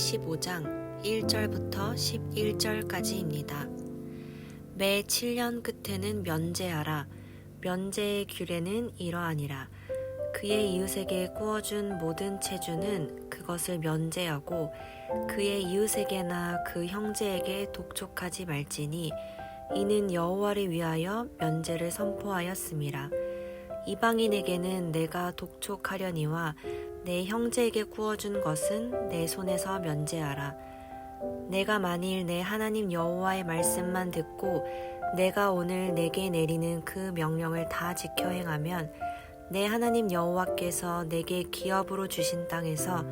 15장 1절부터 11절까지입니다. 매 7년 끝에는 면제하라. 면제의 규례는 이러하니라. 그의 이웃에게 구워준 모든 체주는 그것을 면제하고 그의 이웃에게나 그 형제에게 독촉하지 말지니 이는 여호와를 위하여 면제를 선포하였음이라. 이방인에게는 내가 독촉하려니와 내 형제에게 구워준 것은 내 손에서 면제하라. 내가 만일 내 하나님 여호와의 말씀만 듣고 내가 오늘 내게 내리는 그 명령을 다 지켜 행하면 내 하나님 여호와께서 내게 기업으로 주신 땅에서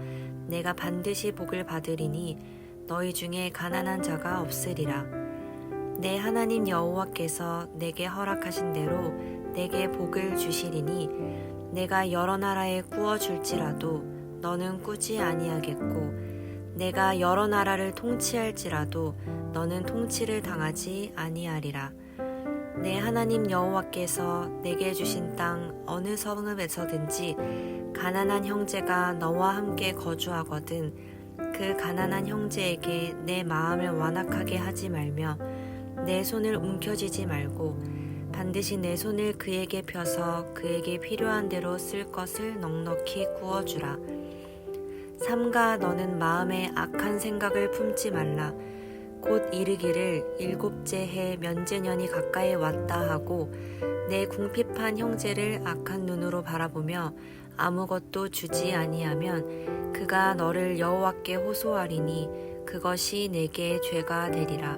내가 반드시 복을 받으리니 너희 중에 가난한 자가 없으리라. 내 하나님 여호와께서 내게 허락하신 대로 내게 복을 주시리니 내가 여러 나라에 구워 줄지라도 너는 꾸지 아니하겠고 내가 여러 나라를 통치할지라도 너는 통치를 당하지 아니하리라. 내 하나님 여호와께서 내게 주신 땅 어느 성읍에서든지 가난한 형제가 너와 함께 거주하거든 그 가난한 형제에게 내 마음을 완악하게 하지 말며 내 손을 움켜쥐지 말고 반드시 내 손을 그에게 펴서 그에게 필요한 대로 쓸 것을 넉넉히 구워주라. 삼가 너는 마음에 악한 생각을 품지 말라. 곧 이르기를 일곱째 해 면제년이 가까이 왔다 하고 내 궁핍한 형제를 악한 눈으로 바라보며 아무것도 주지 아니하면 그가 너를 여호와께 호소하리니 그것이 내게 죄가 되리라.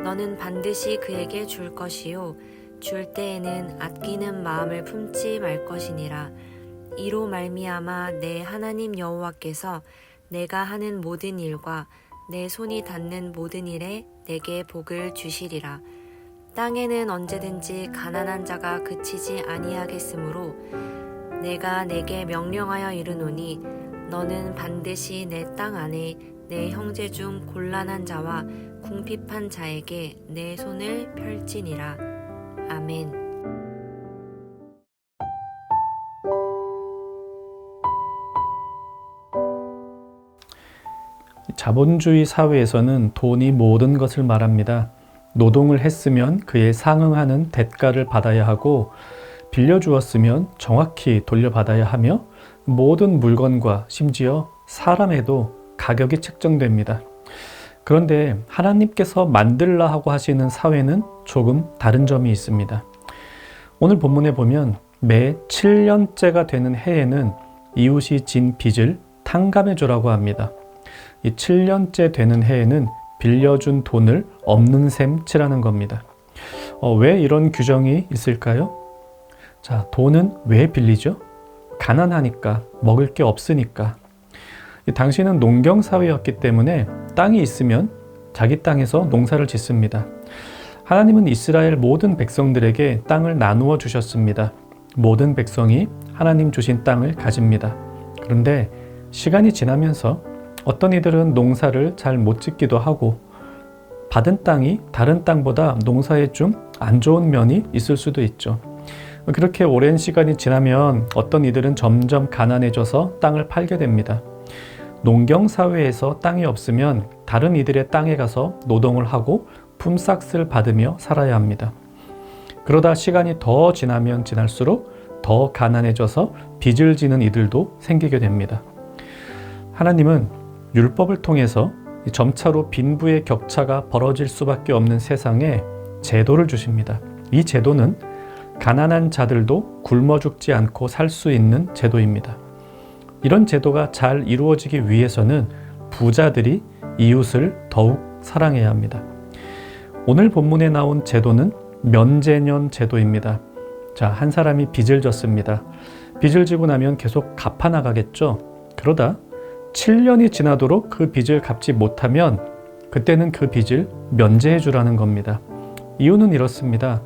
너는 반드시 그에게 줄 것이요 줄 때에는 아끼는 마음을 품지 말 것이니라. 이로 말미암아 내 하나님 여호와께서 내가 하는 모든 일과 내 손이 닿는 모든 일에 내게 복을 주시리라. 땅에는 언제든지 가난한 자가 그치지 아니하겠으므로 내가 내게 명령하여 이르노니 너는 반드시 내 땅 안에 내 형제 중 곤란한 자와 궁핍한 자에게 내 손을 펼지니라. 아멘. 자본주의 사회에서는 돈이 모든 것을 말합니다. 노동을 했으면 그에 상응하는 대가를 받아야 하고 빌려주었으면 정확히 돌려받아야 하며 모든 물건과 심지어 사람에도 가격이 책정됩니다. 그런데 하나님께서 만들라 하고 하시는 사회는 조금 다른 점이 있습니다. 오늘 본문에 보면 매 7년째가 되는 해에는 이웃이 진 빚을 탕감해 주라고 합니다. 이 7년째 되는 해에는 빌려준 돈을 없는 셈 치라는 겁니다. 왜 이런 규정이 있을까요? 자, 돈은 왜 빌리죠? 가난하니까, 먹을 게 없으니까. 당시는 농경사회였기 때문에 땅이 있으면 자기 땅에서 농사를 짓습니다. 하나님은 이스라엘 모든 백성들에게 땅을 나누어 주셨습니다. 모든 백성이 하나님 주신 땅을 가집니다. 그런데 시간이 지나면서 어떤 이들은 농사를 잘 못 짓기도 하고 받은 땅이 다른 땅보다 농사에 좀 안 좋은 면이 있을 수도 있죠. 그렇게 오랜 시간이 지나면 어떤 이들은 점점 가난해져서 땅을 팔게 됩니다. 농경사회에서 땅이 없으면 다른 이들의 땅에 가서 노동을 하고 품삯을 받으며 살아야 합니다. 그러다 시간이 더 지나면 지날수록 더 가난해져서 빚을 지는 이들도 생기게 됩니다. 하나님은 율법을 통해서 점차로 빈부의 격차가 벌어질 수밖에 없는 세상에 제도를 주십니다. 이 제도는 가난한 자들도 굶어 죽지 않고 살 수 있는 제도입니다. 이런 제도가 잘 이루어지기 위해서는 부자들이 이웃을 더욱 사랑해야 합니다. 오늘 본문에 나온 제도는 면제년 제도입니다. 자, 한 사람이 빚을 졌습니다. 빚을 지고 나면 계속 갚아 나가겠죠. 그러다 7년이 지나도록 그 빚을 갚지 못하면 그때는 그 빚을 면제해 주라는 겁니다. 이유는 이렇습니다.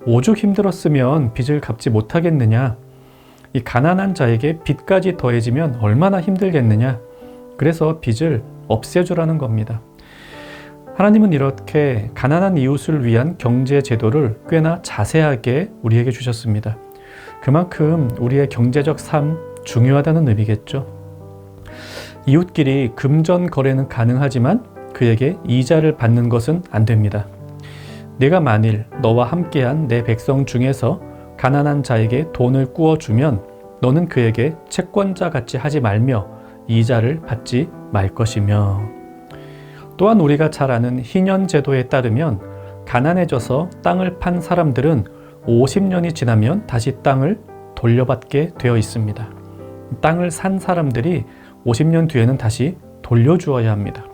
오죽 힘들었으면 빚을 갚지 못하겠느냐. 이 가난한 자에게 빚까지 더해지면 얼마나 힘들겠느냐. 그래서 빚을 없애주라는 겁니다. 하나님은 이렇게 가난한 이웃을 위한 경제 제도를 꽤나 자세하게 우리에게 주셨습니다. 그만큼 우리의 경제적 삶 중요하다는 의미겠죠. 이웃끼리 금전 거래는 가능하지만 그에게 이자를 받는 것은 안 됩니다. 내가 만일 너와 함께한 내 백성 중에서 가난한 자에게 돈을 꾸어주면 너는 그에게 채권자 같이 하지 말며 이자를 받지 말 것이며, 또한 우리가 잘 아는 희년 제도에 따르면 가난해져서 땅을 판 사람들은 50년이 지나면 다시 땅을 돌려받게 되어 있습니다. 땅을 산 사람들이 50년 뒤에는 다시 돌려주어야 합니다.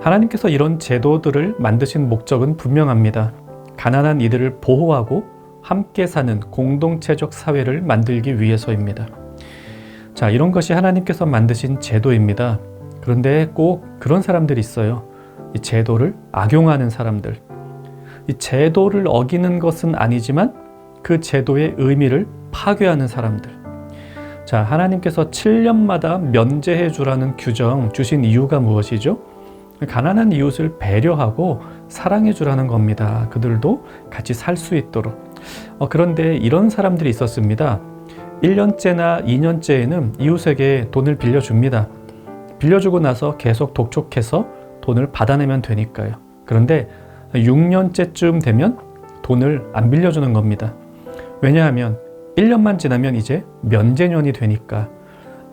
하나님께서 이런 제도들을 만드신 목적은 분명합니다. 가난한 이들을 보호하고 함께 사는 공동체적 사회를 만들기 위해서입니다. 자, 이런 것이 하나님께서 만드신 제도입니다. 그런데 꼭 그런 사람들이 있어요. 이 제도를 악용하는 사람들. 이 제도를 어기는 것은 아니지만 그 제도의 의미를 파괴하는 사람들. 자, 하나님께서 7년마다 면제해 주라는 규정 주신 이유가 무엇이죠? 가난한 이웃을 배려하고 사랑해 주라는 겁니다. 그들도 같이 살 수 있도록. 그런데 이런 사람들이 있었습니다. 1년째나 2년째에는 이웃에게 돈을 빌려줍니다. 빌려주고 나서 계속 독촉해서 돈을 받아내면 되니까요. 그런데 6년째쯤 되면 돈을 안 빌려주는 겁니다. 왜냐하면 1년만 지나면 이제 면제년이 되니까.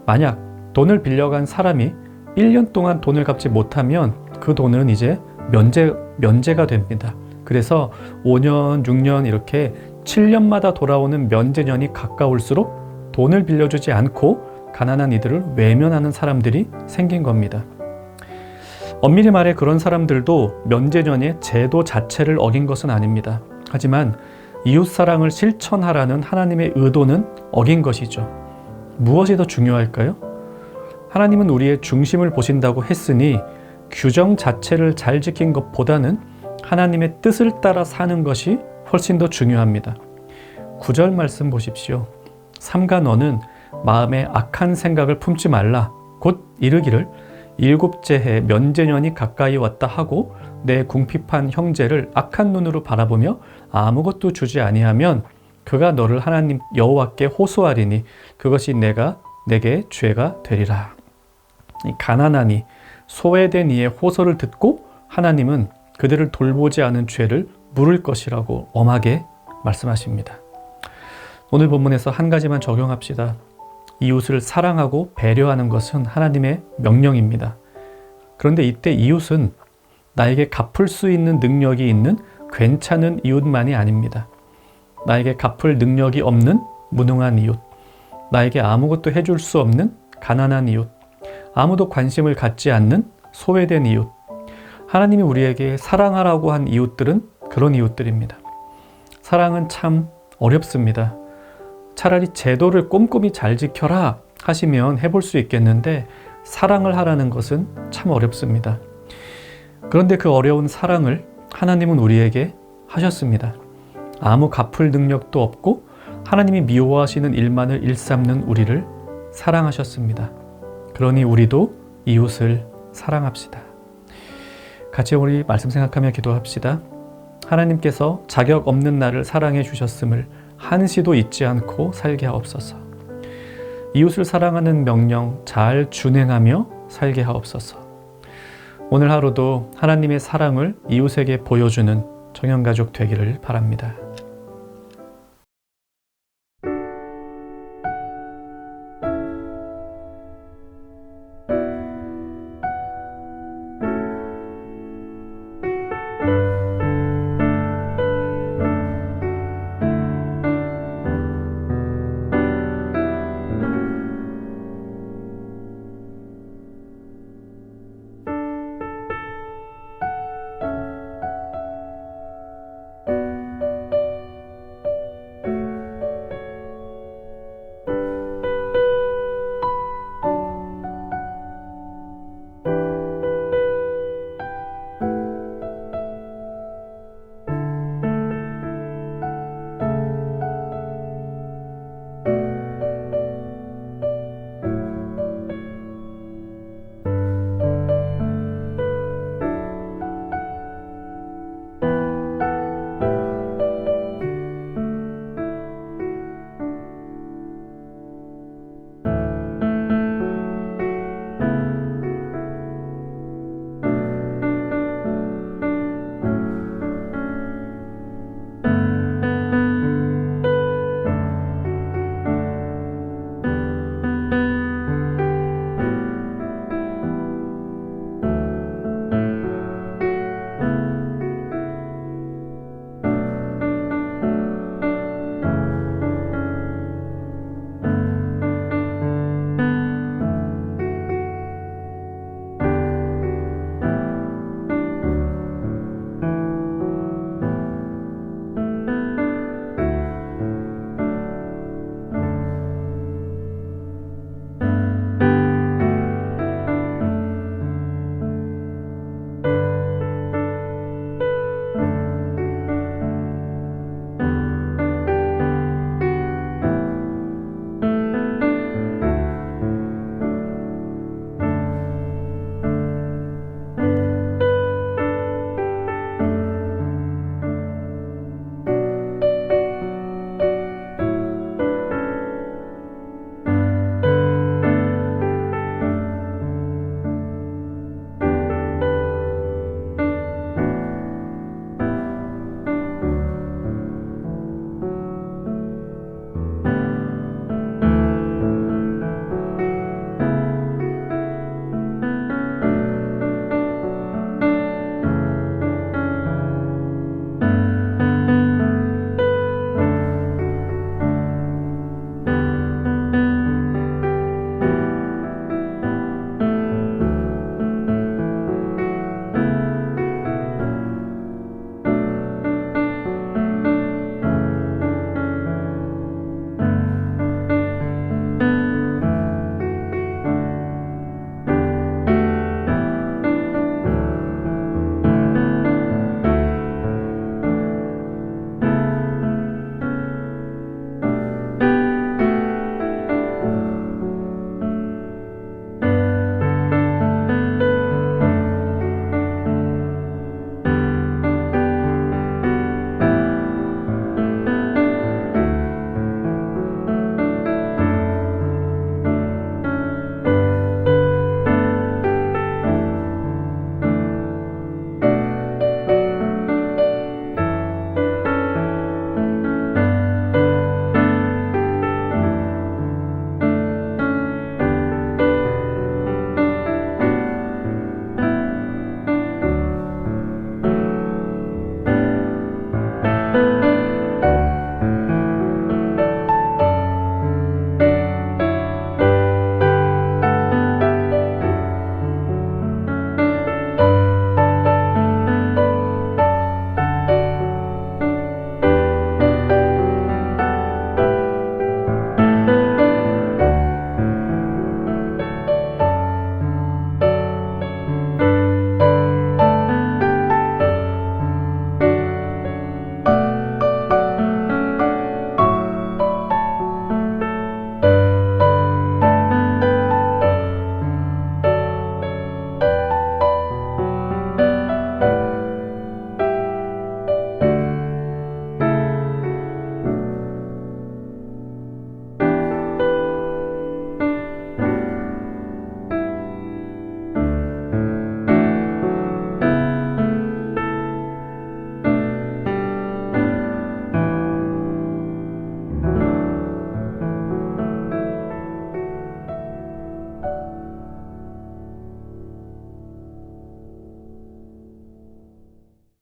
만약 돈을 빌려간 사람이 1년 동안 돈을 갚지 못하면 그 돈은 이제 면제가 됩니다. 그래서 5년, 6년 이렇게 7년마다 돌아오는 면제년이 가까울수록 돈을 빌려주지 않고 가난한 이들을 외면하는 사람들이 생긴 겁니다. 엄밀히 말해 그런 사람들도 면제년의 제도 자체를 어긴 것은 아닙니다. 하지만 이웃사랑을 실천하라는 하나님의 의도는 어긴 것이죠. 무엇이 더 중요할까요? 하나님은 우리의 중심을 보신다고 했으니 규정 자체를 잘 지킨 것보다는 하나님의 뜻을 따라 사는 것이 훨씬 더 중요합니다. 9절 말씀 보십시오. 삼가 너는 마음에 악한 생각을 품지 말라. 곧 이르기를 7째 해 면제년이 가까이 왔다 하고 내 궁핍한 형제를 악한 눈으로 바라보며 아무것도 주지 아니하면 그가 너를 하나님 여호와께 호소하리니 그것이 내게 죄가 되리라. 가난하니 소외된 이의 호소를 듣고 하나님은 그들을 돌보지 않은 죄를 물을 것이라고 엄하게 말씀하십니다. 오늘 본문에서 한 가지만 적용합시다. 이웃을 사랑하고 배려하는 것은 하나님의 명령입니다. 그런데 이때 이웃은 나에게 갚을 수 있는 능력이 있는 괜찮은 이웃만이 아닙니다. 나에게 갚을 능력이 없는 무능한 이웃, 나에게 아무것도 해줄 수 없는 가난한 이웃, 아무도 관심을 갖지 않는 소외된 이웃. 하나님이 우리에게 사랑하라고 한 이웃들은 그런 이웃들입니다. 사랑은 참 어렵습니다. 차라리 제도를 꼼꼼히 잘 지켜라 하시면 해볼 수 있겠는데 사랑을 하라는 것은 참 어렵습니다. 그런데 그 어려운 사랑을 하나님은 우리에게 하셨습니다. 아무 갚을 능력도 없고 하나님이 미워하시는 일만을 일삼는 우리를 사랑하셨습니다. 그러니 우리도 이웃을 사랑합시다. 같이 우리 말씀 생각하며 기도합시다. 하나님께서 자격 없는 나를 사랑해 주셨음을 한시도 잊지 않고 살게 하옵소서. 이웃을 사랑하는 명령 잘 준행하며 살게 하옵소서. 오늘 하루도 하나님의 사랑을 이웃에게 보여주는 정형가족 되기를 바랍니다.